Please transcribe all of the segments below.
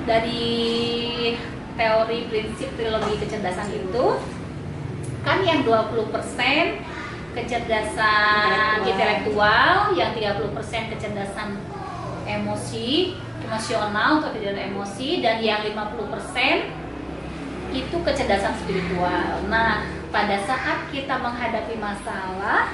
dari teori prinsip trilogi kecerdasan itu kan yang 20% kecerdasan intelektual, yang 30% kecerdasan emosional atau kecerdasan emosi, dan yang 50% itu kecerdasan spiritual. Nah, pada saat kita menghadapi masalah,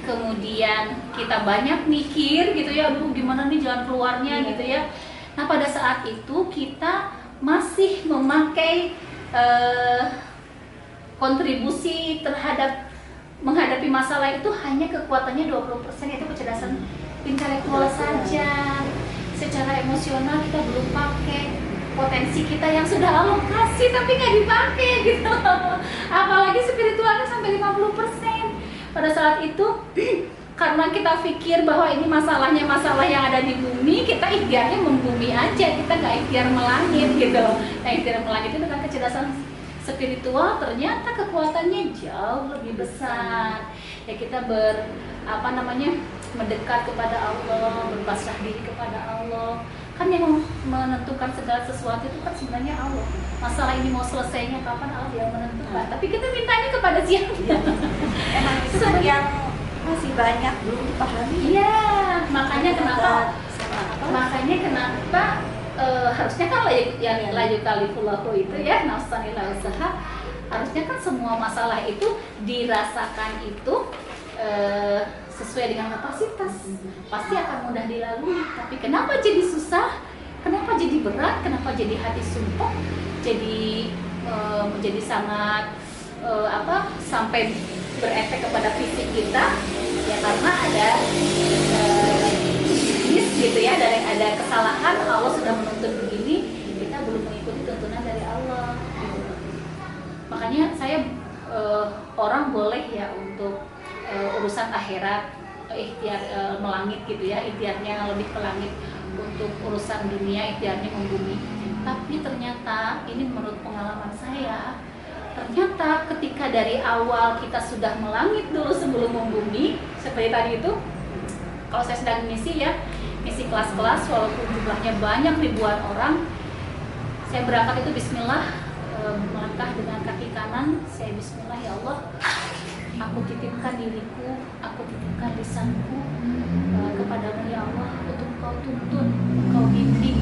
kemudian kita banyak mikir gitu ya, aduh gimana nih jalan keluarnya gitu ya. Nah, pada saat itu kita masih memakai kontribusi terhadap menghadapi masalah itu hanya kekuatannya 20%, yaitu kecerdasan intelektual saja. Secara emosional kita belum pakai potensi kita yang sudah Allah kasih tapi nggak dipakai gitu. Apalagi spiritualnya sampai 50%. Pada saat itu karena kita pikir bahwa ini masalahnya masalah yang ada di bumi, kita ikhtiarnya membumi aja, kita nggak ikhtiar melangit gitu. Nah, ikhtiar melangit itu dengan kecerdasan spiritual ternyata kekuatannya jauh lebih besar. Ya, kita mendekat kepada Allah, berpasrah diri kepada Allah. Kan yang menentukan segala sesuatu itu kan sebenarnya Allah. Masalah ini mau selesainya kapan, Allah yang menentukan. Tapi kita mintanya kepada siapa? Emang itu kan yang masih banyak belum dipahami. Iya, makanya kenapa harusnya kan la yukallifullahu itu ya, nafsan illa usaha. Harusnya kan semua masalah itu dirasakan itu sesuai dengan kapasitas, pasti akan mudah dilalui. Tapi kenapa jadi susah? Kenapa jadi berat? Kenapa jadi hati sumpah? Jadi menjadi sangat sampai berefek kepada fisik kita? Ya karena ada gitu ya, ada kesalahan. Allah sudah menuntut begini, kita belum mengikuti tuntunan dari Allah. Gitu. Makanya saya orang boleh ya untuk urusan akhirat ikhtiar melangit gitu ya, ikhtiarnya lebih ke langit. Untuk urusan dunia ikhtiarnya membumi. Tapi ternyata ini menurut pengalaman saya, ternyata ketika dari awal kita sudah melangit dulu sebelum membumi, seperti tadi itu, kalau saya sedang misi kelas-kelas, walaupun jumlahnya banyak ribuan orang, saya berangkat itu bismillah, melangkah dengan kaki kanan, saya bismillah, ya Allah, aku titipkan diriku, aku titipkan lisanku kepadamu ya Allah, untuk kau tuntun, kau bimbing,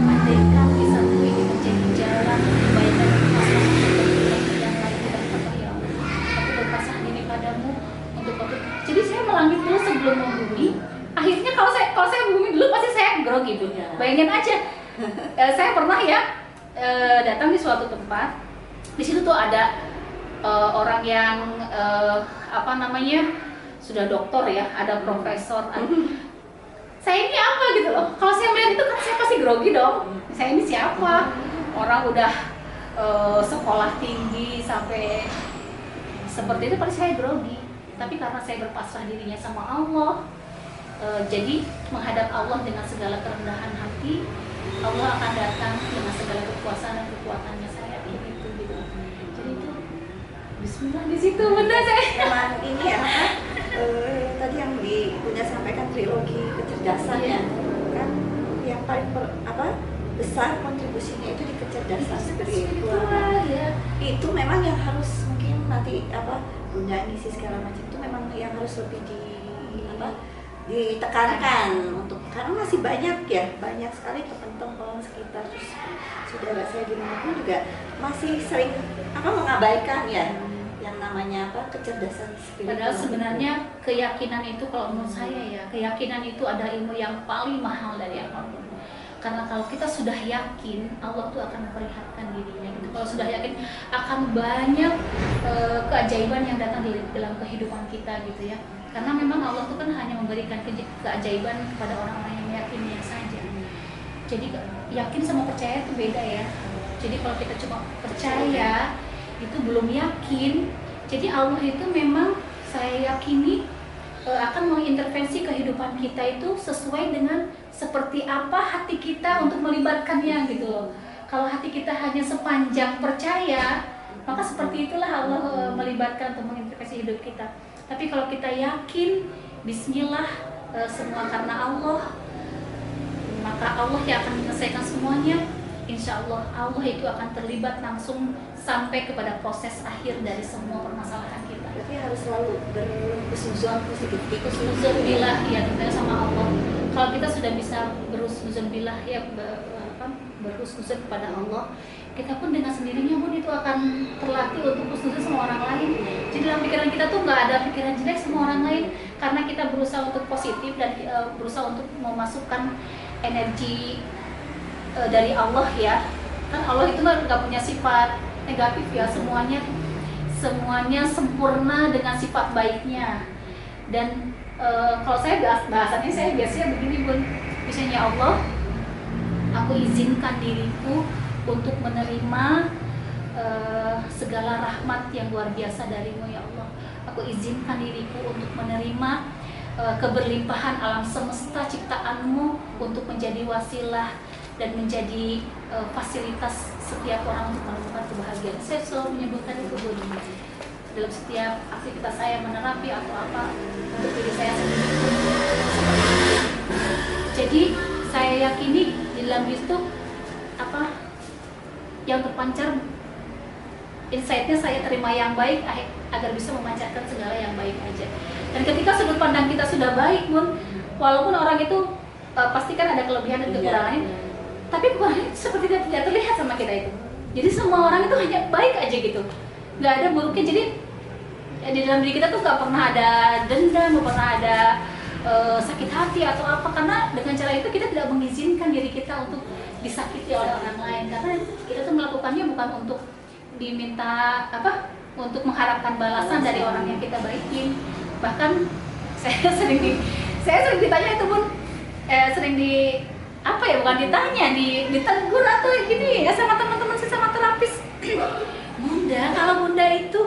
andaikan lisanku ini menjadi jalan kebaikan dan kemaslahatan yang lain tidak dapat ya Allah, aku berpasrah diri padamu untuk kau tuntun. Jadi saya melangit dulu sebelum membumi. Akhirnya kalau saya membumi dulu pasti saya grogi Bu. Bayangin aja, saya pernah ya datang di suatu tempat, di situ tuh ada orang yang sudah doktor ya, ada profesor. Saya ini apa gitu loh. Kalau saya melihat itu kan saya pasti grogi dong. Saya ini siapa? Orang udah sekolah tinggi sampai seperti itu, pasti saya grogi. Tapi karena saya berpasrah dirinya sama Allah, jadi menghadap Allah dengan segala kerendahan hati, Allah akan datang dengan segala kekuasaan dan kekuatannya saya itu gitu. Jadi itu bismillah di situ bunda saya. Memang ini ya, tadi yang Bunda sampaikan trilogi kecerdasan ya, kan yang paling besar kontribusinya itu di kecerdasan spiritual ya. Itu memang yang harus mungkin nanti Bunda ngisi segala macam itu memang yang harus lebih ditekankan untuk, karena masih banyak sekali teman-teman sekitar, terus saudara saya di rumah pun juga masih sering mengabaikan ya yang namanya kecerdasan spiritual. Padahal sebenarnya keyakinan itu, kalau menurut saya ya, keyakinan itu adalah ilmu yang paling mahal dari apapun. Karena kalau kita sudah yakin, Allah tuh akan memperlihatkan dirinya gitu. Kalau sudah yakin, akan banyak keajaiban yang datang di dalam kehidupan kita gitu ya. Karena memang Allah tuh kan hanya memberikan keajaiban kepada orang-orang yang meyakininya saja. Jadi yakin sama percaya itu beda ya. Jadi kalau kita cuma percaya, itu belum yakin. Jadi Allah itu memang saya yakini akan mengintervensi kehidupan kita itu sesuai dengan seperti apa hati kita untuk melibatkannya gitu loh. Kalau hati kita hanya sepanjang percaya, maka seperti itulah Allah melibatkan untuk mengintervensi hidup kita. Tapi kalau kita yakin, bismillah, semua karena Allah, maka Allah yang akan menyelesaikan semuanya. insya Allah Allah itu akan terlibat langsung sampai kepada proses akhir dari semua permasalahan kita. Berarti harus selalu berhusnuzon positif. Husnuzon billah ya kita sama Allah. Kalau kita sudah bisa berhusnuzon billah ya berhusnuzon kepada Allah, kita pun dengan sendirinya pun itu akan terlatih untuk husnuzon sama orang lain. Jadi dalam pikiran kita tuh nggak ada pikiran jelek sama orang lain, karena kita berusaha untuk positif dan berusaha untuk memasukkan energi dari Allah ya. Kan Allah itu nggak punya sifat negatif ya, semuanya sempurna dengan sifat baiknya. Dan kalau saya bahasannya saya biasanya begini Bun, misalnya Allah, aku izinkan diriku untuk menerima segala rahmat yang luar biasa darimu ya Allah. Aku izinkan diriku untuk menerima keberlimpahan alam semesta ciptaanmu untuk menjadi wasilah dan menjadi fasilitas setiap orang untuk menemukan kebahagiaan. Saya selalu menyebutkan itu Bun, dalam setiap aktivitas saya menerapi atau apa untuk diri saya sendiri. Jadi saya yakini di dalam itu apa yang terpancar, insight-nya saya terima yang baik agar bisa memancarkan segala yang baik aja. Dan ketika sudut pandang kita sudah baik Bun, walaupun orang itu pasti kan ada kelebihan dan kekurangannya, tapi kekurangannya seperti tidak terlihat sama kita itu. Jadi semua orang itu hanya baik aja gitu, nggak ada buruknya. Jadi di dalam diri kita tuh nggak pernah ada dendam, nggak pernah ada sakit hati atau apa, karena dengan cara itu kita tidak mengizinkan diri kita untuk disakiti oleh orang lain, karena kita tuh melakukannya bukan untuk diminta untuk mengharapkan balasan dari orang yang kita baikin. Bahkan saya sering ditanya itu Bun, sering bukan ditanya, ditegur atau gini ya sama teman-teman saya, sama terapis. Bunda, kalau Bunda itu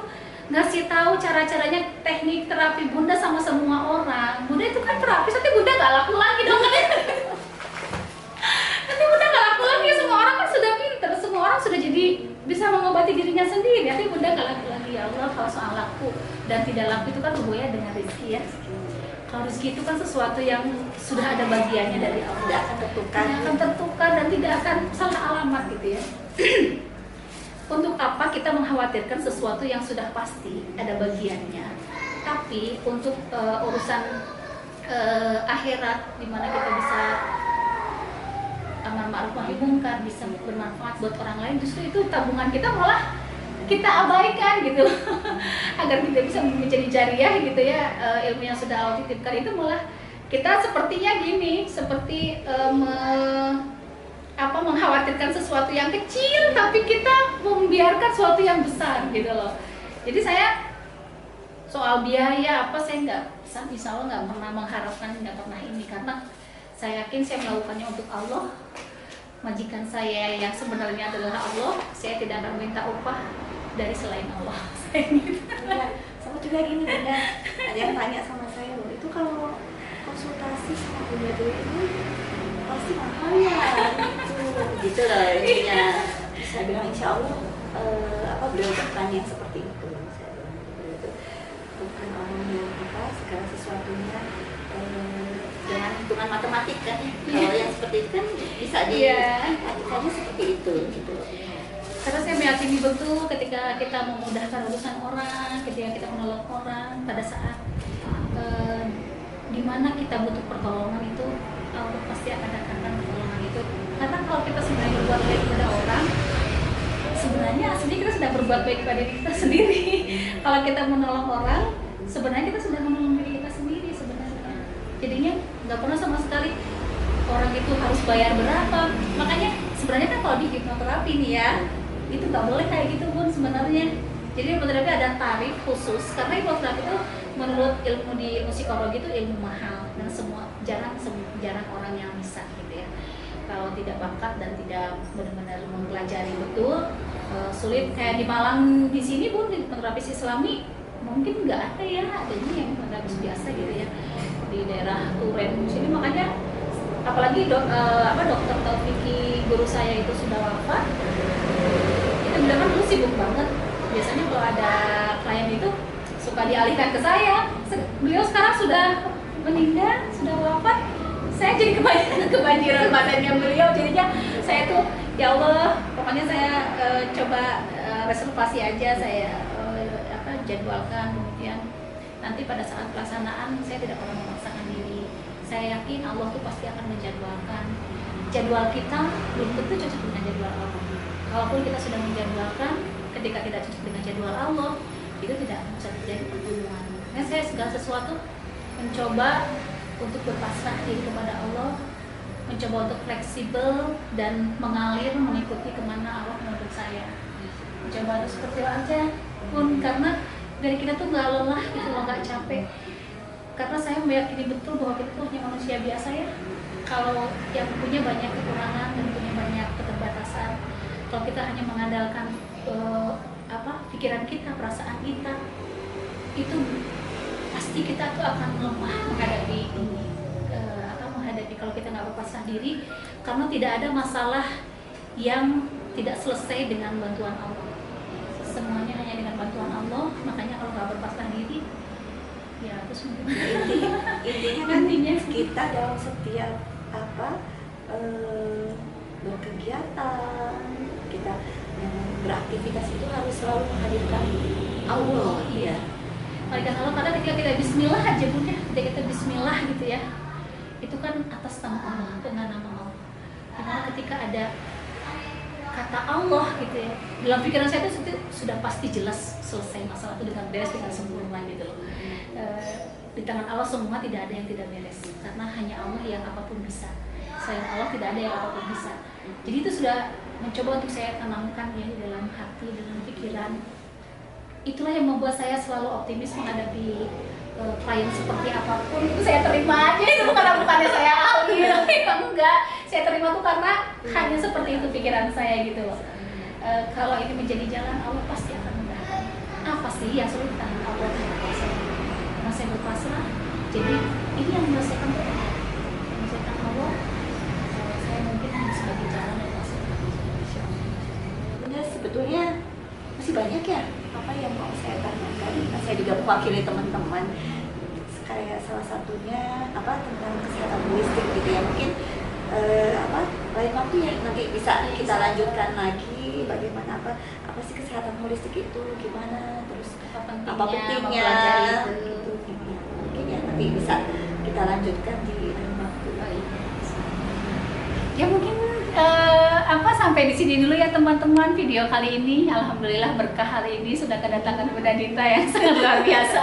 ngasih tahu cara-caranya teknik terapi Bunda sama semua orang, Bunda itu kan terapis, nanti Bunda nggak laku lagi dong kan? Nanti Bunda nggak laku lagi, semua orang kan sudah pinter, semua orang sudah jadi bisa mengobati dirinya sendiri, nanti Bunda nggak laku lagi. Ya Allah, kalau soal laku dan tidak laku itu kan hubungannya dengan rezeki ya. Kalau rezeki itu kan sesuatu yang sudah ada bagiannya dari Allah, tidak akan tertukar dan tidak akan salah alamat gitu ya. Untuk apa kita mengkhawatirkan sesuatu yang sudah pasti ada bagiannya? Tapi untuk urusan akhirat, di mana kita bisa amar ma'ruf nahi munkar, bisa bermanfaat buat orang lain, justru itu tabungan kita malah kita abaikan gitu. Agar kita bisa menjadi jariah gitu ya, ilmu yang sudah Allah titipkan itu malah kita sepertinya gini, seperti mengkhawatirkan sesuatu yang kecil, tapi kita membiarkan sesuatu yang besar gitu loh. Jadi saya soal biaya saya nggak, insya Allah nggak pernah mengharapkan, nggak pernah ini, karena saya yakin saya melakukannya untuk Allah. Majikan saya yang sebenarnya adalah Allah, saya tidak akan minta upah dari selain Allah. Sama juga gini Bunda, ada yang tanya sama saya loh, itu kalau konsultasi sama Bunda Dewi ini pasti mahal ya gitu loh intinya. Saya bilang insya Allah beliau bukan yang seperti itu. Saya bilang beliau itu bukan orang yang segala sesuatunya dengan hitungan matematik kan ya. Kalau yang seperti itu kan bisa saja seperti itu gitu. Karena saya meyakini betul ketika kita memudahkan urusan orang, ketika kita menolong orang, pada saat dimana kita butuh pertolongan itu, Allah pasti akan datangkan pertolongan itu. Karena kalau kita sebenarnya berbuat baik kepada orang, sebenarnya aslinya kita sudah berbuat baik kepada diri kita sendiri. Kalau kita menolong orang, sebenarnya kita sudah menolong diri kita sendiri sebenarnya. Jadinya nggak pernah sama sekali orang itu harus bayar berapa. Makanya sebenarnya kan kalau di hipnoterapi nih ya, itu nggak boleh kayak gitu Bun sebenarnya. Jadi hipnoterapi ada tarif khusus, karena hipnoterapi itu menurut ilmu di psikologi itu ilmu mahal dan jarang orang yang bisa gitu ya. Kalau tidak bakat dan tidak benar-benar mempelajari betul, sulit. Kayak di Malang di sini Bun, di terapis Islami mungkin nggak ada ya, adanya yang terapis biasa gitu ya di daerah Turen sini. Makanya apalagi dokter Taufiki guru saya itu sudah wafat, itu benar kan dulu sibuk banget. Biasanya kalau ada klien itu suka dialihkan ke saya. Beliau sekarang sudah meninggal, sudah wafat. Saya jadi kebanjiran badannya beliau, jadinya saya tuh Ya Allah, pokoknya saya coba reservasi aja, saya jadwalkan, kemudian nanti pada saat pelaksanaan saya tidak pernah memaksakan diri. Saya yakin Allah tuh pasti akan menjadwalkan. Jadwal kita belum tentu cocok dengan jadwal Allah. Kalaupun kita sudah menjadwalkan, ketika tidak cocok dengan jadwal Allah, itu tidak bisa terjadi pertemuan. Nah, saya segala sesuatu mencoba untuk berpasrah diri kepada Allah, mencoba untuk fleksibel dan mengalir mengikuti kemana Allah menuntut saya. Mencoba harus seperti itu aja pun, karena dari kita tuh nggak lelah gitu loh, nggak capek. Karena saya meyakini betul bahwa kita tuh hanya manusia biasa ya. Kalau yang punya banyak kekurangan dan punya banyak keterbatasan, kalau kita hanya mengandalkan pikiran kita, perasaan kita, itu pasti kita tuh akan lemah menghadapi ini. Menghadapi kalau kita nggak berpasrah diri, karena tidak ada masalah yang tidak selesai dengan bantuan Allah. Semuanya hanya dengan bantuan Allah. Makanya kalau nggak berpasrah diri, ya terus intinya kita dalam setiap berkegiatan, kita beraktivitas itu harus selalu menghadirkan Allah. Iya. Menghadirkan Allah, karena ketika kita Bismillah aja bunda, ketika kita Bismillah gitu ya, itu kan atas nama Allah, dengan nama Allah. Karena ketika ada kata Allah gitu ya, dalam pikiran saya itu sudah pasti jelas selesai masalah itu dengan beres, dengan sempurna gitu loh. Di tangan Allah semua tidak ada yang tidak beres, karena hanya Allah yang apapun bisa. Selain Allah tidak ada yang apapun bisa. Jadi itu sudah mencoba untuk saya tanamkan ya di dalam hati, dalam pikiran. Itulah yang membuat saya selalu optimis menghadapi klien seperti apapun. Itu saya terima aja, itu bukannya saya ahli, enggak. Saya terima tuh karena hanya seperti itu pikiran saya gitu loh. Kalau ini menjadi jalan, Allah pasti akan mudahkan. Apa sih yang sulit di tangan Allah? Karena saya berpasrah, jadi ini yang menyelesaikan Allah. Saya mungkin hanya sebagai jalan dan pasrah. Benar, sebetulnya masih banyak ya apa yang mau saya tanyakan. Saya juga mewakili teman-teman. Kayak salah satunya tentang kesehatan holistik gitu ya. Mungkin lain waktu ya nanti bisa kita lanjutkan lagi bagaimana apa sih kesehatan holistik itu, gimana, terus apa pentingnya gitu. Mungkin ya nanti bisa kita lanjutkan di lain waktu. Ya mungkin sampai di sini dulu ya teman-teman video kali ini. Alhamdulillah berkah hari ini sudah kedatangan Bunda Dita yang sangat luar biasa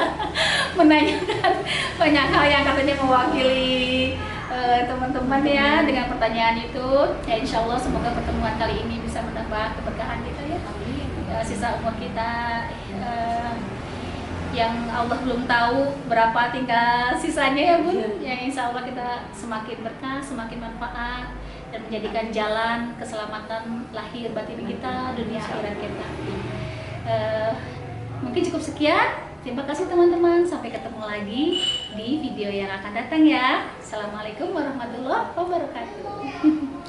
menanyakan banyak hal yang katanya mewakili teman-teman ya dengan pertanyaan itu. Ya insya Allah semoga pertemuan kali ini bisa menambah keberkahan kita ya. Sisa umur kita yang Allah belum tahu berapa tinggal sisanya ya Bun. Ya insya Allah kita semakin berkah, semakin manfaat, dan menjadikan jalan keselamatan lahir batin kita, dunia akhirat kita. Mungkin cukup sekian. Terima kasih teman-teman. Sampai ketemu lagi di video yang akan datang ya. Assalamualaikum warahmatullahi wabarakatuh.